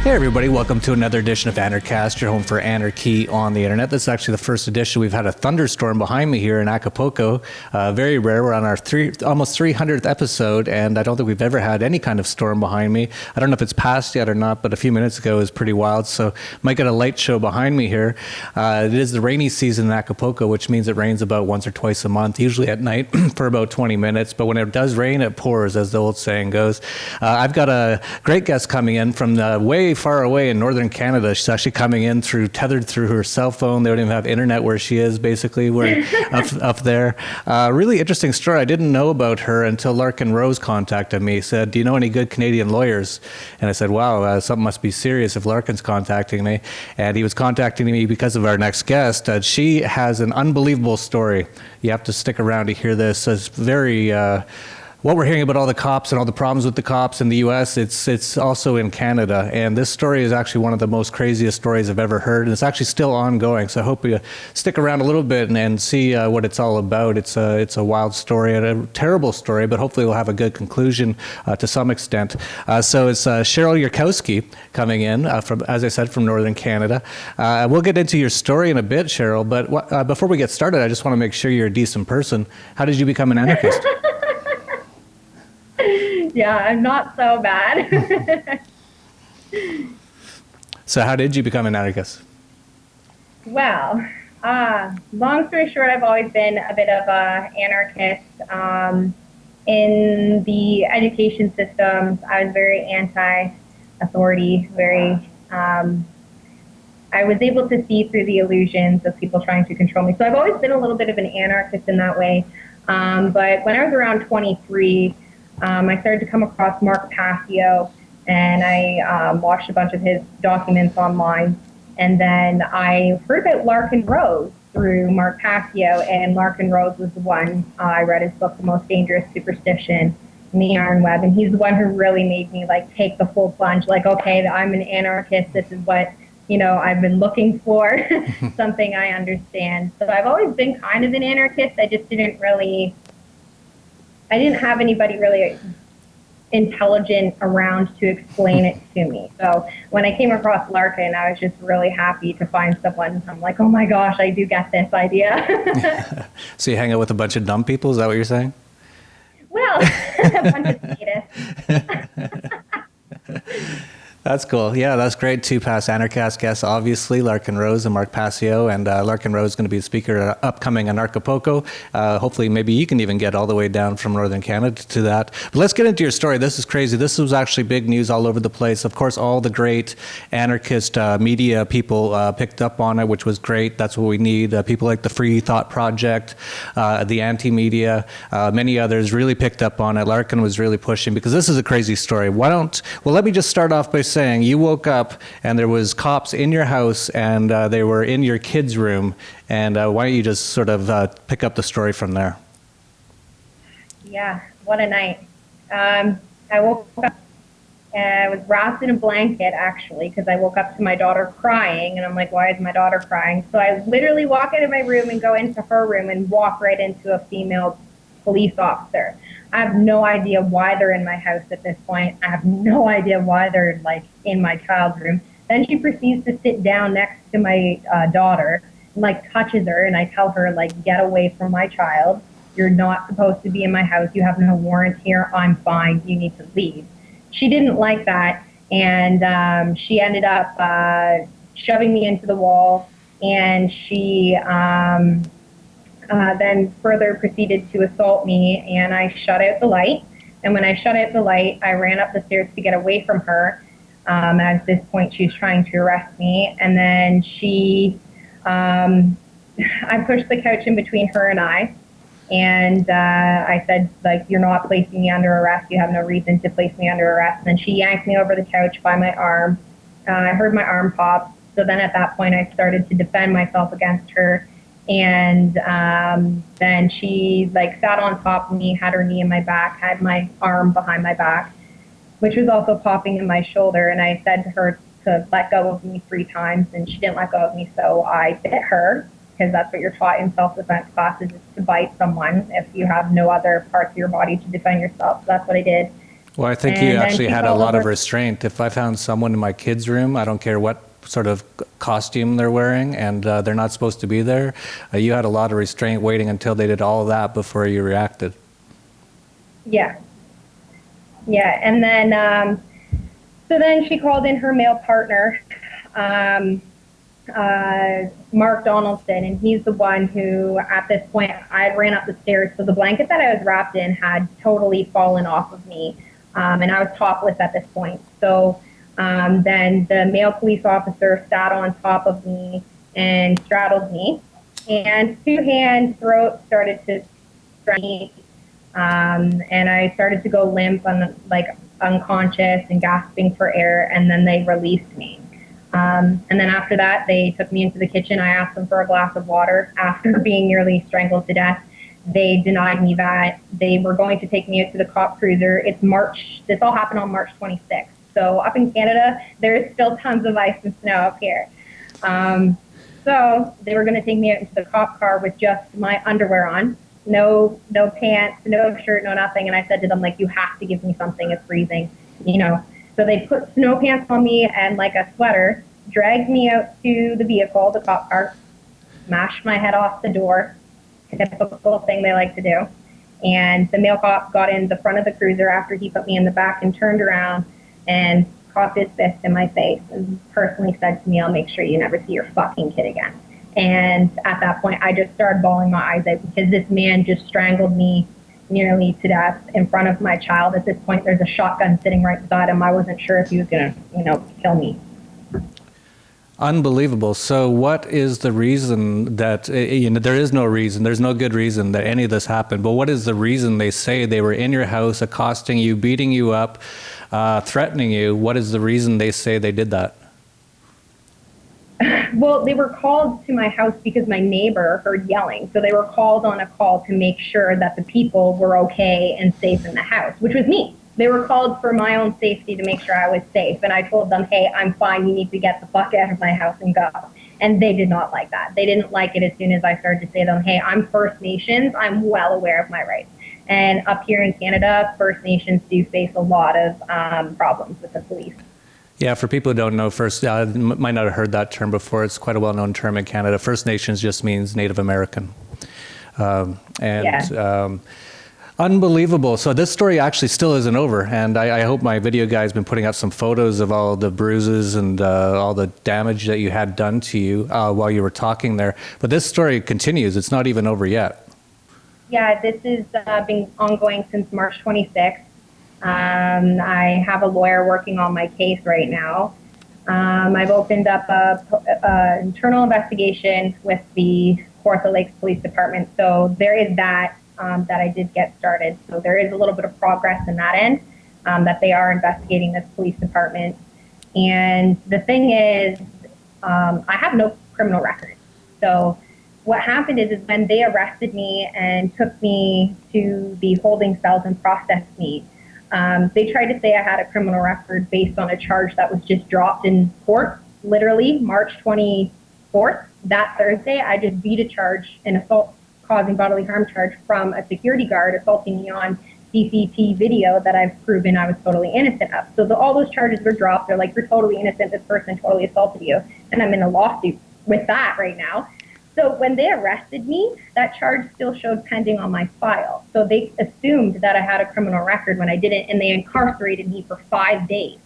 Hey everybody, welcome to another edition of Anarchast, your home for anarchy on the internet. This is actually the first edition. We've had a thunderstorm behind me here in Acapulco. Very rare. We're on our almost 300th episode, and I don't think we've ever had any kind of storm behind me. I don't know if it's passed yet or not, but a few minutes ago it was pretty wild, so might get a light show behind me here. It is the rainy season in Acapulco, which means it rains about once or twice a month, usually at night for about 20 minutes, but when it does rain, it pours, as the old saying goes. I've got a great guest coming in from way far away in northern Canada. She's actually coming in tethered through her cell phone. They don't even have internet where she is, basically. We're up there. Really interesting story. I didn't know about her until Larkin Rose contacted me. He said, "Do you know any good Canadian lawyers?" And I said, "Wow, something must be serious if Larkin's contacting me." And he was contacting me because of our next guest. She has an unbelievable story. You have to stick around to hear this. It's very... what we're hearing about all the cops and all the problems with the cops in the U.S., it's also in Canada. And this story is actually one of the most craziest stories I've ever heard. And it's actually still ongoing. So I hope you stick around a little bit and see what it's all about. It's a wild story and a terrible story, but hopefully we'll have a good conclusion to some extent. So it's Cheryl Yurkowski coming in, from, as I said, from northern Canada. We'll get into your story in a bit, Cheryl. But before we get started, I just want to make sure you're a decent person. How did you become an anarchist? Yeah, I'm not so bad. So how did you become an anarchist? Well, long story short, I've always been a bit of an anarchist. In the education systems, I was very anti-authority, I was able to see through the illusions of people trying to control me. So I've always been a little bit of an anarchist in that way. But when I was around 23, I started to come across Mark Passio, and I watched a bunch of his documents online. And then I heard about Larkin Rose through Mark Passio, and Larkin Rose was the one, I read his book, The Most Dangerous Superstition in the Iron Web, and he's the one who really made me take the full plunge, okay, I'm an anarchist, this is what, I've been looking for, something I understand. So I've always been kind of an anarchist. I just didn't have anybody really intelligent around to explain it to me. So when I came across Larkin, I was just really happy to find someone. I'm like, oh my gosh, I do get this idea. So you hang out with a bunch of dumb people? Is that what you're saying? Well, a bunch of sadists. That's cool. Yeah, that's great. Two past Anarchast guests, obviously, Larkin Rose and Mark Passio. And Larkin Rose is going to be the speaker at upcoming Anarchapulco. Hopefully, maybe you can even get all the way down from Northern Canada to that. But let's get into your story. This is crazy. This was actually big news all over the place. Of course, all the great anarchist media people picked up on it, which was great. That's what we need. People like the Free Thought Project, the anti-media, many others really picked up on it. Larkin was really pushing because this is a crazy story. Let me just start off by saying you woke up and there was cops in your house and they were in your kids' room. And why don't you just sort of pick up the story from there? Yeah, what a night. I woke up and I was wrapped in a blanket, actually, because I woke up to my daughter crying. And I'm like, why is my daughter crying? So I literally walk out of my room and go into her room and walk right into a female police officer. I have no idea why they're in my house at this point. I have no idea why they're in my child's room. Then she proceeds to sit down next to my daughter and touches her, and I tell her get away from my child. You're not supposed to be in my house. You have no warrant here. I'm fine. You need to leave. She didn't like that, and she ended up shoving me into the wall, and she then further proceeded to assault me, and I shut out the light. And when I shut out the light, I ran up the stairs to get away from her. At this point, she was trying to arrest me. And then I pushed the couch in between her and I. And I said, you're not placing me under arrest. You have no reason to place me under arrest. And then she yanked me over the couch by my arm. I heard my arm pop. So then at that point, I started to defend myself against her. And then she sat on top of me, had her knee in my back, had my arm behind my back, which was also popping in my shoulder. And I said to her to let go of me 3 times, and she didn't let go of me. So I bit her, because that's what you're taught in self-defense classes, is to bite someone if you have no other parts of your body to defend yourself. So that's what I did. Well, I think you And then actually she had a called lot of over- restraint. If I found someone in my kid's room, I don't care what sort of costume they're wearing, and they're not supposed to be there, you had a lot of restraint waiting until they did all of that before you reacted. Yeah. Yeah. And then, so then she called in her male partner, Mark Donaldson, and he's the one who, at this point, I ran up the stairs. So the blanket that I was wrapped in had totally fallen off of me, and I was topless at this point. So then the male police officer sat on top of me and straddled me, and two-hand throat started to strangle me, and I started to go limp and like unconscious and gasping for air, and then they released me. And then after that, they took me into the kitchen. I asked them for a glass of water after being nearly strangled to death. They denied me that. They were going to take me out to the cop cruiser. It's March. This all happened on March 26th. So up in Canada, there is still tons of ice and snow up here. So they were going to take me out into the cop car with just my underwear on. No pants, no shirt, no nothing. And I said to them, like, you have to give me something. It's freezing, you know. So they put snow pants on me and like a sweater, dragged me out to the vehicle, the cop car, smashed my head off the door, typical thing they like to do. And the male cop got in the front of the cruiser after he put me in the back and turned around and cocked his fist in my face and personally said to me, I'll make sure you never see your fucking kid again. And at that point, I just started bawling my eyes out because this man just strangled me nearly to death in front of my child. At this point, there's a shotgun sitting right beside him. I wasn't sure if he was going to, kill me. Unbelievable. So what is the reason that, there is no reason, there's no good reason that any of this happened, but what is the reason they say they were in your house, accosting you, beating you up, threatening you? What is the reason they say they did that? Well, they were called to my house because my neighbor heard yelling. So they were called on a call to make sure that the people were okay and safe in the house, which was me. They were called for my own safety to make sure I was safe. And I told them, hey, I'm fine. You need to get the fuck out of my house and go. And they did not like that. They didn't like it as soon as I started to say to them, hey, I'm First Nations. I'm well aware of my rights. And up here in Canada, First Nations do face a lot of problems with the police. Yeah, for people who don't know, might not have heard that term before. It's quite a well-known term in Canada. First Nations just means Native American. Unbelievable. So this story actually still isn't over, and I hope my video guy's been putting up some photos of all the bruises and all the damage that you had done to you while you were talking there. But this story continues. It's not even over yet. Yeah, this has been ongoing since March 26th. I have a lawyer working on my case right now. I've opened up a internal investigation with the Kawartha Lakes Police Department. So there is that I did get started. So there is a little bit of progress in that end, that they are investigating this police department. And the thing is, I have no criminal record. So what happened is when they arrested me and took me to the holding cells and processed me, they tried to say I had a criminal record based on a charge that was just dropped in court, literally March 24th. That Thursday, I just beat a charge, an assault causing bodily harm charge from a security guard assaulting me on CCTV video that I've proven I was totally innocent of. So all those charges were dropped. They're like, you're totally innocent. This person totally assaulted you. And I'm in a lawsuit with that right now. So when they arrested me, that charge still showed pending on my file. So they assumed that I had a criminal record when I didn't, and they incarcerated me for 5 days.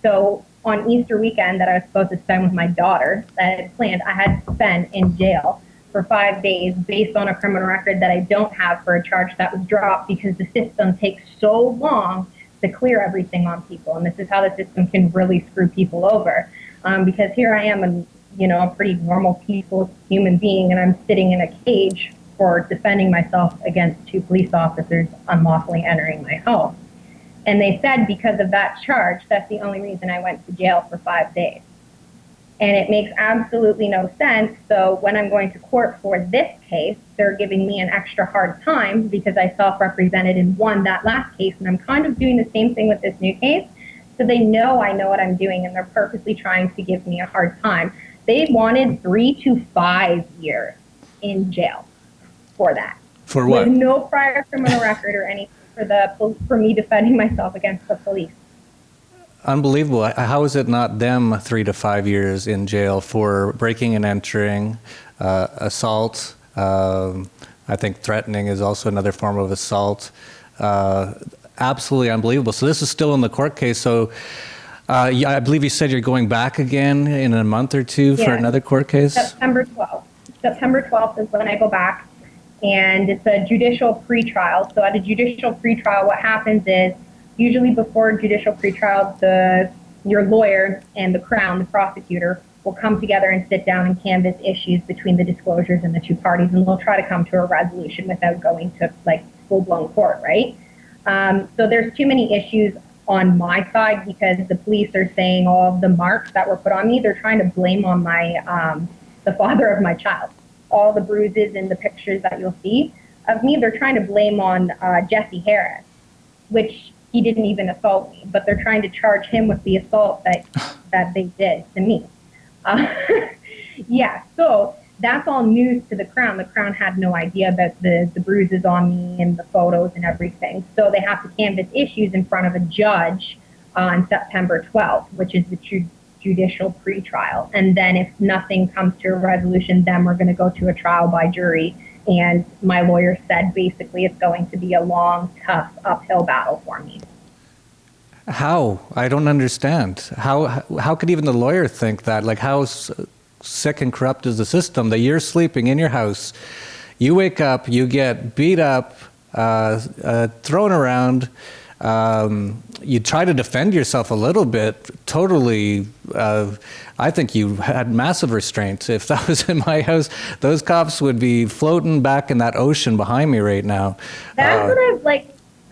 So on Easter weekend that I was supposed to spend with my daughter, that I had planned, I had to spend in jail for 5 days based on a criminal record that I don't have for a charge that was dropped because the system takes so long to clear everything on people. And this is how the system can really screw people over. Because here I am, a pretty normal, peaceful human being, and I'm sitting in a cage for defending myself against two police officers unlawfully entering my home. And they said because of that charge, that's the only reason I went to jail for 5 days. And it makes absolutely no sense. So when I'm going to court for this case, they're giving me an extra hard time because I self-represented and won that last case. And I'm kind of doing the same thing with this new case. So they know I know what I'm doing, and they're purposely trying to give me a hard time. They wanted 3 to 5 years in jail for that. For what? With no prior criminal record or anything for me defending myself against the police. Unbelievable. How is it not them 3 to 5 years in jail for breaking and entering, assault? I think threatening is also another form of assault. Absolutely unbelievable. So this is still in the court case. So I believe you said you're going back again in a month or two for another court case? September 12th. September 12th is when I go back, and it's a judicial pre-trial. So at a judicial pre-trial, what happens is, usually before judicial pre-trial, your lawyer and the Crown, the prosecutor, will come together and sit down and canvass issues between the disclosures and the two parties, and they'll try to come to a resolution without going to like full-blown court, right? So there's too many issues on my side because the police are saying all of the marks that were put on me, they're trying to blame on my the father of my child. All the bruises in the pictures that you'll see of me, they're trying to blame on Jesse Harris, which he didn't even assault me, but they're trying to charge him with the assault that they did to me. So that's all news to the Crown. The Crown had no idea about the bruises on me and the photos and everything. So they have to canvass issues in front of a judge on September 12th, which is the judicial pre-trial. And then if nothing comes to a resolution, then we're going to go to a trial by jury. And my lawyer said basically it's going to be a long, tough uphill battle for me. How? I don't understand. How could even the lawyer think that? Like, how sick and corrupt is the system that you're sleeping in your house, you wake up, you get beat up, thrown around, you try to defend yourself a little bit, totally, I think you had massive restraint. If that was in my house, those cops would be floating back in that ocean behind me right now. That's what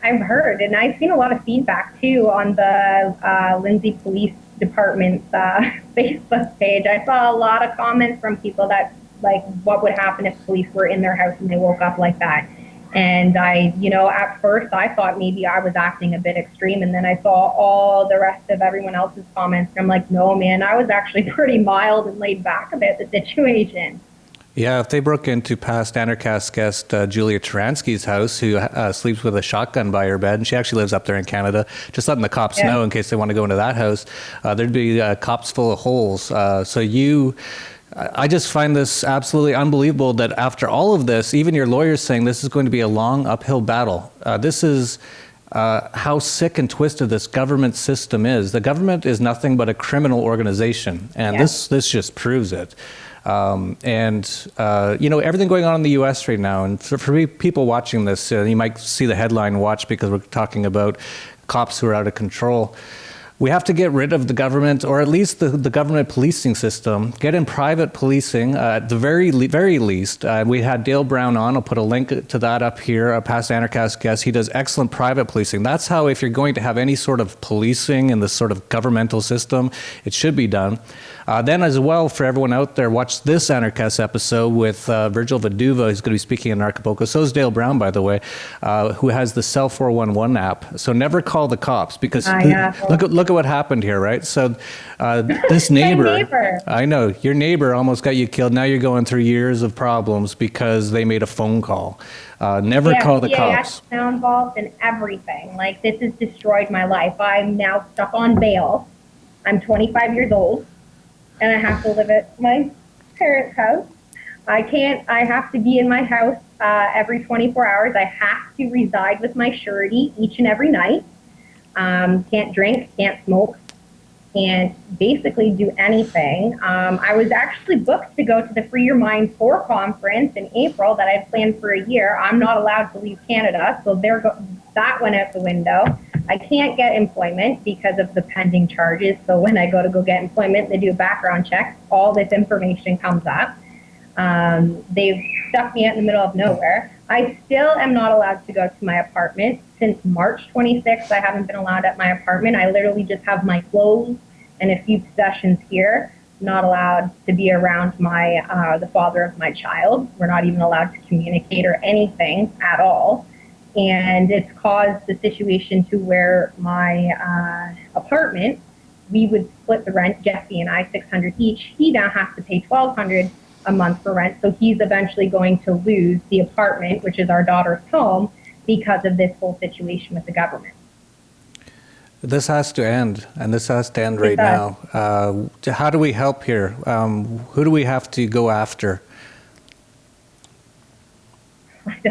I've heard, and I've seen a lot of feedback too on the Lindsay Police Department's Facebook page. I saw a lot of comments from people that like, what would happen if police were in their house and they woke up like that? And at first I thought maybe I was acting a bit extreme, and then I saw all the rest of everyone else's comments, and I'm like, no, man, I was actually pretty mild and laid back about the situation. Yeah, if they broke into past Anarchast guest Julia Taransky's house, who sleeps with a shotgun by her bed, and she actually lives up there in Canada, just letting the cops know in case they want to go into that house, there'd be cops full of holes. I just find this absolutely unbelievable that after all of this, even your lawyer's saying this is going to be a long uphill battle. This is how sick and twisted this government system is. The government is nothing but a criminal organization, and this just proves it. Everything going on in the U.S. right now, and for people watching this, you might see the headline watch because we're talking about cops who are out of control. We have to get rid of the government, or at least the government policing system, get in private policing at the very least. We had Dale Brown on. I'll put a link to that up here, a past Anarchast guest. He does excellent private policing. That's how, if you're going to have any sort of policing in this sort of governmental system, it should be done. Then as well, for everyone out there, watch this Anarchast episode with Virgil Vaduva, who's going to be speaking in Acapulco. So is Dale Brown, by the way, who has the Cell 411 app. So never call the cops, because look at what happened here, right? So this neighbor, I know, your neighbor almost got you killed. Now you're going through years of problems because they made a phone call. Never call the cops. Yeah, now involved in everything. Like, this has destroyed my life. I'm now stuck on bail. I'm 25 years old, and I have to live at my parents' house. I have to be in my house every 24 hours. I have to reside with my surety each and every night. Can't drink, can't smoke, can't basically do anything. I was actually booked to go to the Free Your Mind 4 conference in April that I had planned for a year. I'm not allowed to leave Canada, so that went out the window. I can't get employment because of the pending charges. So when I go get employment, they do a background check. All this information comes up. They've stuck me out in the middle of nowhere. I still am not allowed to go to my apartment. Since March 26th, I haven't been allowed at my apartment. I literally just have my clothes and a few possessions here. Not allowed to be around the father of my child. We're not even allowed to communicate or anything at all. And it's caused the situation to where my apartment, we would split the rent, Jesse and I, $600 each. He now has to pay $1,200 a month for rent. So he's eventually going to lose the apartment, which is our daughter's home, because of this whole situation with the government. This has to end, and this has to end right now. How do we help here? Who do we have to go after?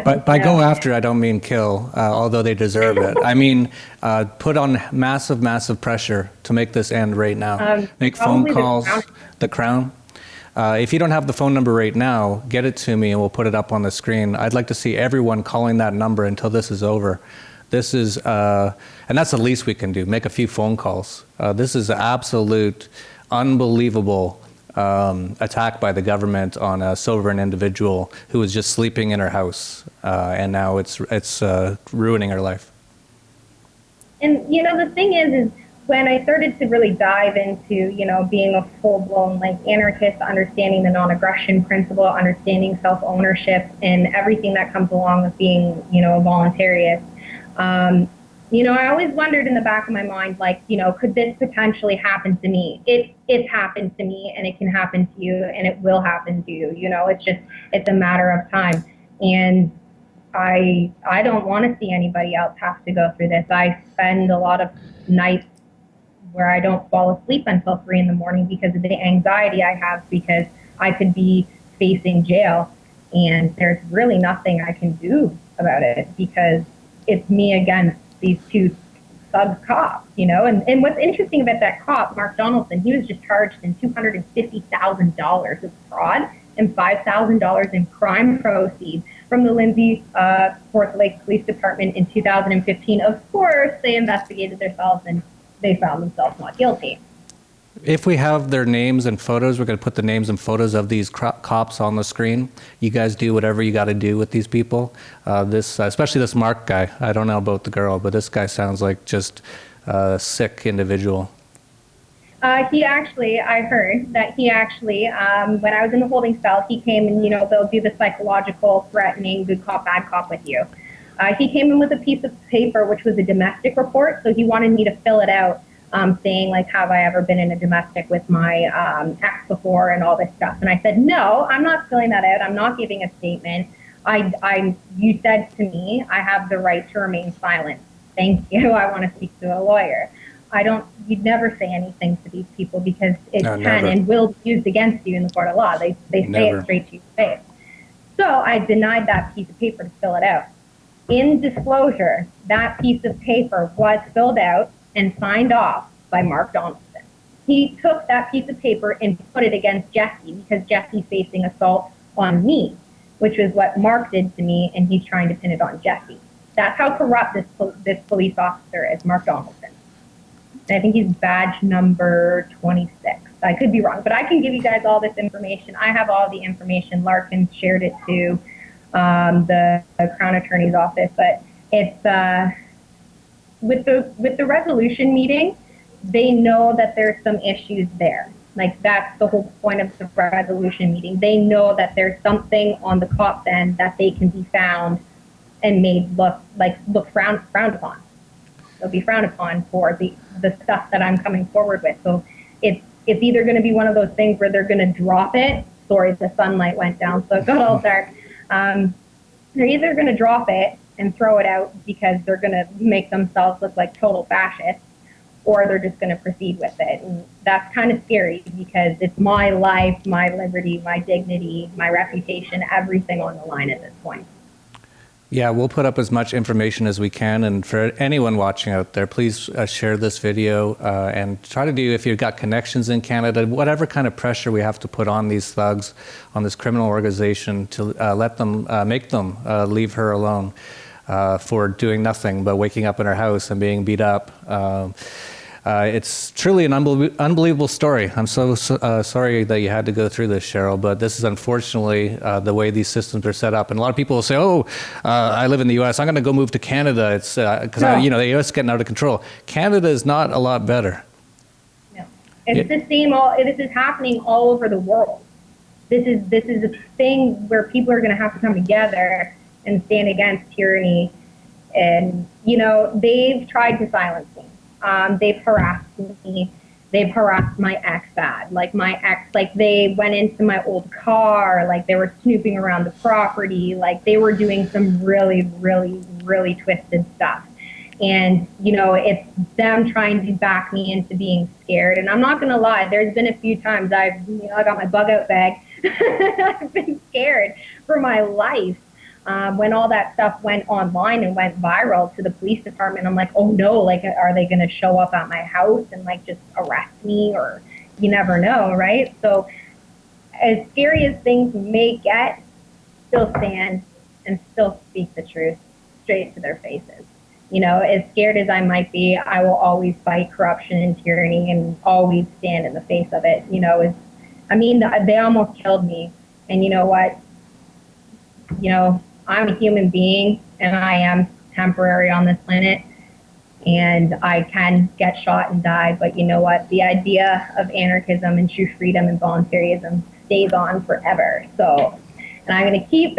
But by go after, I don't mean kill, although they deserve it. I mean, put on massive, massive pressure to make this end right now. Make phone calls. The Crown. If you don't have the phone number right now, get it to me and we'll put it up on the screen. I'd like to see everyone calling that number until this is over. This is, and that's the least we can do, make a few phone calls. This is absolute, unbelievable attack by the government on a sovereign individual who was just sleeping in her house, and now it's ruining her life. And the thing is when I started to really dive into being a full-blown anarchist, understanding the non-aggression principle, understanding self-ownership, and everything that comes along with being a voluntarist. I always wondered in the back of my mind, could this potentially happen to me? It's happened to me, and it can happen to you, and it will happen to you. It's a matter of time. And I don't want to see anybody else have to go through this. I spend a lot of nights where I don't fall asleep until 3 a.m. because of the anxiety I have, because I could be facing jail, and there's really nothing I can do about it because it's me against these two thug cops, And what's interesting about that cop, Mark Donaldson, he was just charged in $250,000 of fraud and $5,000 in crime proceeds from the Lindsay Kawartha Lake Police Department in 2015. Of course, they investigated themselves and they found themselves not guilty. If we have their names and photos, we're going to put the names and photos of these cops on the screen. You guys do whatever you got to do with these people. Especially this Mark guy. I don't know about the girl, but this guy sounds like just a sick individual. He actually, I heard that he actually, when I was in the holding cell, he came and, they'll do the psychological threatening good cop, bad cop with you. He came in with a piece of paper, which was a domestic report. So he wanted me to fill it out. Saying have I ever been in a domestic with my ex before and all this stuff. And I said, no, I'm not filling that out. I'm not giving a statement. You said to me, I have the right to remain silent. Thank you. I want to speak to a lawyer. You'd never say anything to these people because it can and will be used against you in the court of law. They say it straight to your face. So I denied that piece of paper to fill it out. In disclosure, that piece of paper was filled out and signed off by Mark Donaldson. He took that piece of paper and put it against Jesse because Jesse's facing assault on me, which is what Mark did to me, and he's trying to pin it on Jesse. That's how corrupt this police officer is, Mark Donaldson. And I think he's badge number 26. I could be wrong, but I can give you guys all this information. I have all the information. Larkin shared it to the Crown Attorney's office, but it's with the resolution meeting, they know that there's some issues there. That's the whole point of the resolution meeting. They know that there's something on the cops end that they can be found and made look frowned upon. They'll be frowned upon for the stuff that I'm coming forward with. So it's either going to be one of those things where they're going to drop it. Sorry, the sunlight went down, so it got all dark. They're either going to drop it and throw it out because they're going to make themselves look like total fascists, or they're just going to proceed with it. And that's kind of scary because it's my life, my liberty, my dignity, my reputation, everything on the line at this point. Yeah, we'll put up as much information as we can. And for anyone watching out there, please share this video and try to do, if you've got connections in Canada, whatever kind of pressure we have to put on these thugs, on this criminal organization to let them, make them leave her alone for doing nothing but waking up in her house and being beat up. It's truly an unbelievable story. I'm so sorry that you had to go through this, Cheryl, but this is unfortunately the way these systems are set up. And a lot of people will say, oh, I live in the U.S., I'm going to go move to Canada. It's because the U.S. is getting out of control. Canada is not a lot better. No. It's the same. This is happening all over the world. This is a thing where people are going to have to come together and stand against tyranny. And, they've tried to silence me. They've harassed me. They've harassed my ex bad. My ex, they went into my old car, they were snooping around the property, they were doing some really, really, really twisted stuff. And, it's them trying to back me into being scared. And I'm not going to lie, there's been a few times I got my bug out bag. I've been scared for my life. When all that stuff went online and went viral to the police department, I'm like, oh no, like, are they going to show up at my house and like just arrest me? Or you never know, right? So as scary as things may get, still stand and still speak the truth straight to their faces. As scared as I might be, I will always fight corruption and tyranny and always stand in the face of it. They almost killed me. And you know what? I'm a human being and I am temporary on this planet and I can get shot and die. But you know what? The idea of anarchism and true freedom and voluntarism stays on forever. So, and I'm going to keep,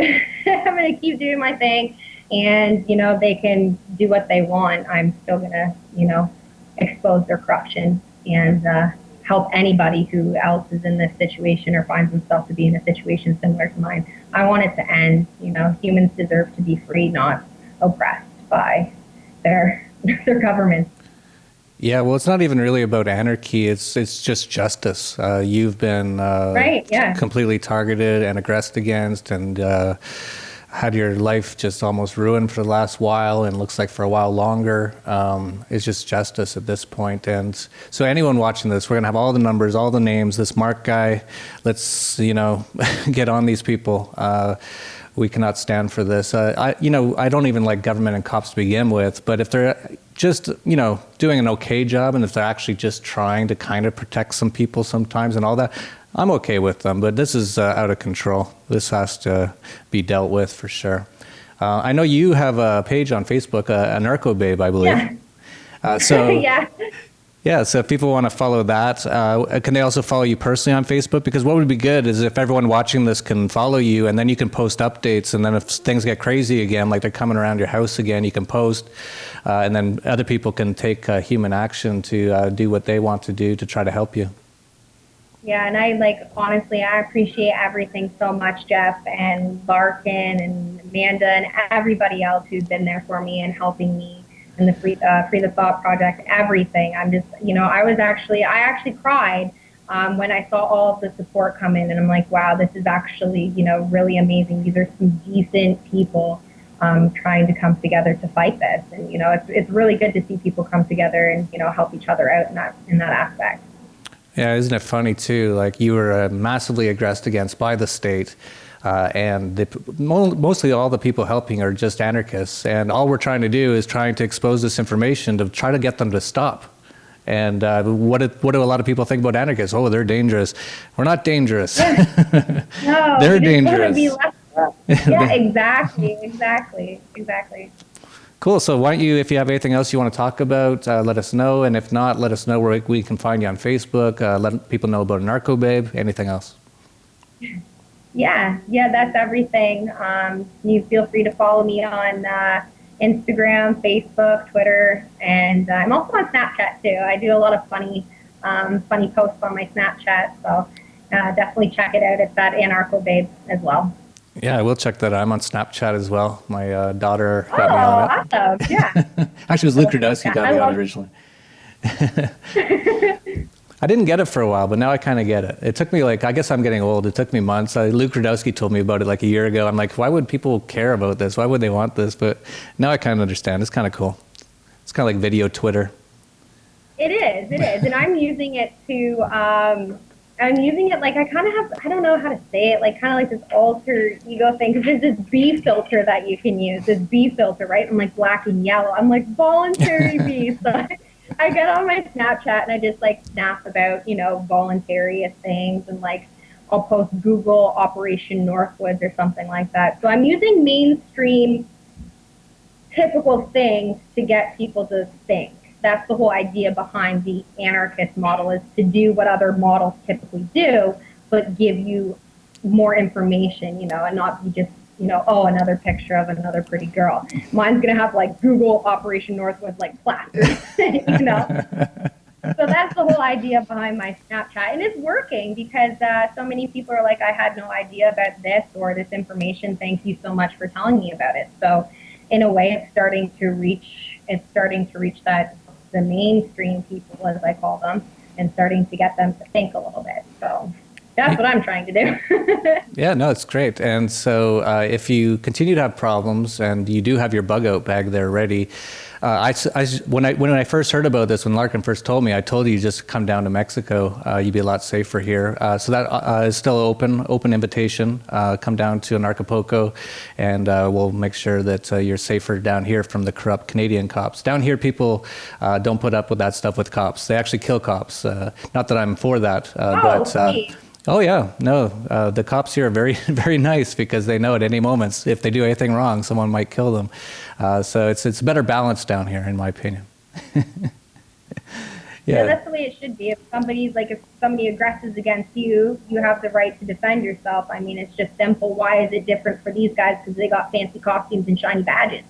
I'm going to keep doing my thing. And, they can do what they want. I'm still going to, expose their corruption and help anybody who else is in this situation or finds themselves to be in a situation similar to mine. I want it to end. Humans deserve to be free, not oppressed by their government. Yeah, well, it's not even really about anarchy. It's just justice. You've been right, yeah. completely targeted and aggressed against and had your life just almost ruined for the last while and looks like for a while longer. It's just justice at this point. And so anyone watching this, we're going to have all the numbers, all the names, this Mark guy, let's, get on these people. We cannot stand for this. I don't even like government and cops to begin with, but if they're just, doing an okay job and if they're actually just trying to kind of protect some people sometimes and all that, I'm okay with them, but this is out of control. This has to be dealt with for sure. I know you have a page on Facebook, Anarcho-Babe, I believe. Yeah. Yeah. Yeah, so if people want to follow that, can they also follow you personally on Facebook? Because what would be good is if everyone watching this can follow you, and then you can post updates, and then if things get crazy again, like they're coming around your house again, you can post, and then other people can take human action to do what they want to do to try to help you. Yeah, and honestly, I appreciate everything so much, Jeff and Larkin and Amanda and everybody else who's been there for me and helping me in the Free the Thought Project, everything. I'm just, I actually cried when I saw all of the support come in, and I'm like, wow, this is actually, really amazing. These are some decent people trying to come together to fight this. And, it's really good to see people come together and, help each other out in that aspect. Yeah, isn't it funny too? Like you were massively aggressed against by the state, and mostly all the people helping are just anarchists. And all we're trying to do is trying to expose this information to try to get them to stop. And what do a lot of people think about anarchists? Oh, they're dangerous. We're not dangerous. Yeah. No, they're dangerous. Yeah, exactly. Cool. So why don't you, if you have anything else you want to talk about, let us know. And if not, let us know where we can find you on Facebook. Let people know about Anarcho-Babe. Anything else? Yeah, that's everything. You feel free to follow me on Instagram, Facebook, Twitter, and I'm also on Snapchat too. I do a lot of funny posts on my Snapchat, so definitely check it out. It's at Anarcho-Babe as well. Yeah, I will check that out. I'm on Snapchat as well. My daughter got me on it. Awesome. Yeah. Actually, it was Luke Rudowski got me on it originally. I didn't get it for a while, but now I kind of get it. It took me I guess I'm getting old. It took me months. Luke Rudowski told me about it a year ago. I'm like, why would people care about this? Why would they want this? But now I kind of understand. It's kind of cool. It's kind of like video Twitter. It is. And I'm using it to, I kind of have, I don't know how to say it, kind of like this alter ego thing, because there's this B filter that you can use, this B filter, right? I'm like black and yellow. I'm like voluntary B. So I get on my Snapchat and I just snap about, voluntary things, and I'll post Google Operation Northwoods or something like that. So I'm using mainstream typical things to get people to think. That's the whole idea behind the anarchist model, is to do what other models typically do, but give you more information, and not be just, oh, another picture of another pretty girl. Mine's going to have Google Operation Northwoods plastered, So that's the whole idea behind my Snapchat. And it's working because so many people are like, I had no idea about this or this information. Thank you so much for telling me about it. So in a way, it's starting to reach that the mainstream people, as I call them, and starting to get them to think a little bit. So that's what I'm trying to do. Yeah, no, it's great. And so if you continue to have problems and you do have your bug out bag there ready, when I first heard about this, when Larkin first told me, I told you just come down to Mexico. You'd be a lot safer here. So that is still open invitation. Come down to Anarchapulco, and we'll make sure that you're safer down here from the corrupt Canadian cops. Down here, people don't put up with that stuff with cops. They actually kill cops. Not that I'm for that, Please. Oh yeah, no, the cops here are very, very nice because they know at any moment if they do anything wrong, someone might kill them. So it's better balanced down here, in my opinion. Yeah, that's the way it should be. If somebody aggresses against you, you have the right to defend yourself. I mean, it's just simple. Why is it different for these guys? Because they got fancy costumes and shiny badges.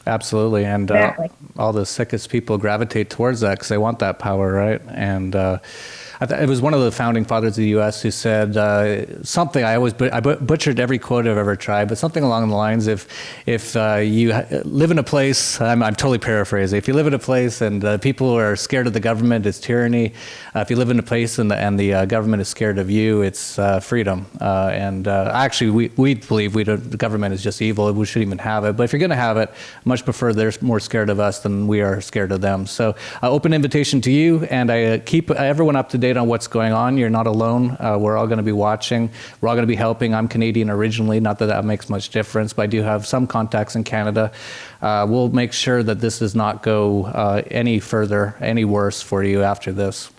Absolutely, and Exactly. All the sickest people gravitate towards that because they want that power, right? And it was one of the founding fathers of the U.S. who said something. I butchered every quote I've ever tried, but something along the lines: if you live in a place, I'm totally paraphrasing. If you live in a place and people are scared of the government, it's tyranny. If you live in a place and the government is scared of you, it's freedom. Actually, we believe the government is just evil. We shouldn't even have it. But if you're going to have it, I much prefer they're more scared of us than we are scared of them. So, open invitation to you, and I keep everyone up to date on what's going on. You're not alone. We're all going to be watching. We're all going to be helping. I'm Canadian originally, not that that makes much difference, but I do have some contacts in Canada. We'll make sure that this does not go any further, any worse for you after this.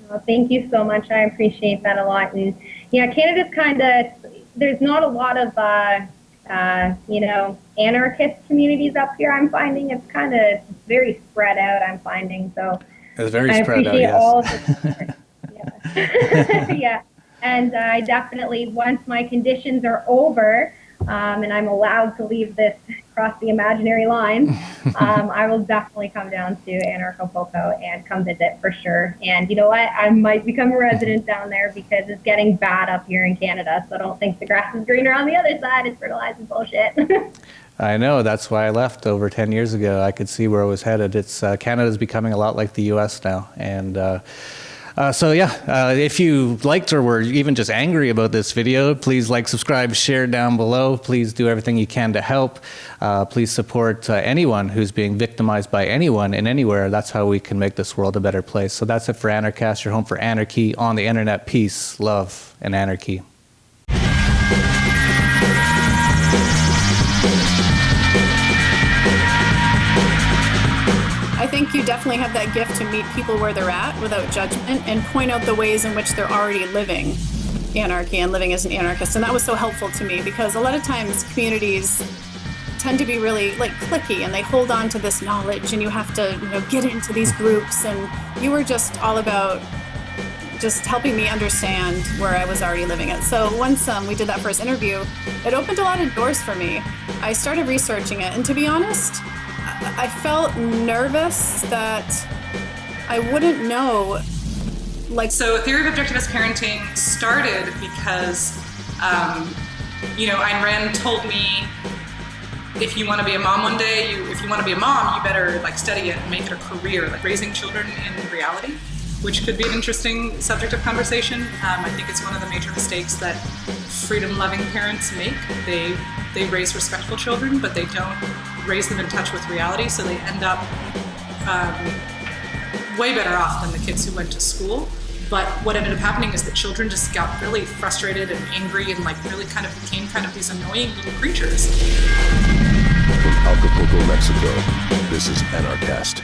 Well, thank you so much. I appreciate that a lot. And yeah, Canada's there's not a lot of, anarchist communities up here. I'm finding it's very spread out. I'm finding so. It's very I spread out. appreciate Yes. all of the yeah. Yeah, and I definitely, once my conditions are over, and I'm allowed to leave this across the imaginary line, I will definitely come down to Anarchapulco and come visit for sure. And you know what? I might become a resident down there because it's getting bad up here in Canada. So I don't think the grass is greener on the other side. It's fertilized and bullshit. I know. That's why I left over 10 years ago. I could see where I was headed. Canada's becoming a lot like the U.S. now. And if you liked or were even just angry about this video, please like, subscribe, share down below. Please do everything you can to help. Please support anyone who's being victimized by anyone and anywhere. That's how we can make this world a better place. So that's it for Anarchast, your home for anarchy on the internet. Peace, love, and anarchy. I think you definitely have that gift to meet people where they're at without judgment and point out the ways in which they're already living anarchy and living as an anarchist. And that was so helpful to me because a lot of times communities tend to be really cliquey and they hold on to this knowledge and you have to get into these groups, and you were just all about just helping me understand where I was already living it. So once we did that first interview, it opened a lot of doors for me. I started researching it, and to be honest, I felt nervous that I wouldn't know. So theory of objectivist parenting started because, Ayn Rand told me, if you want to be a mom one day, if you want to be a mom, you better study it and make it a career, raising children in reality, which could be an interesting subject of conversation. I think it's one of the major mistakes that freedom-loving parents make. They raise respectful children, but they don't raise them in touch with reality, so they end up way better off than the kids who went to school. But what ended up happening is that children just got really frustrated and angry and really became these annoying little creatures. From Acapulco, Mexico, this is Anarchast.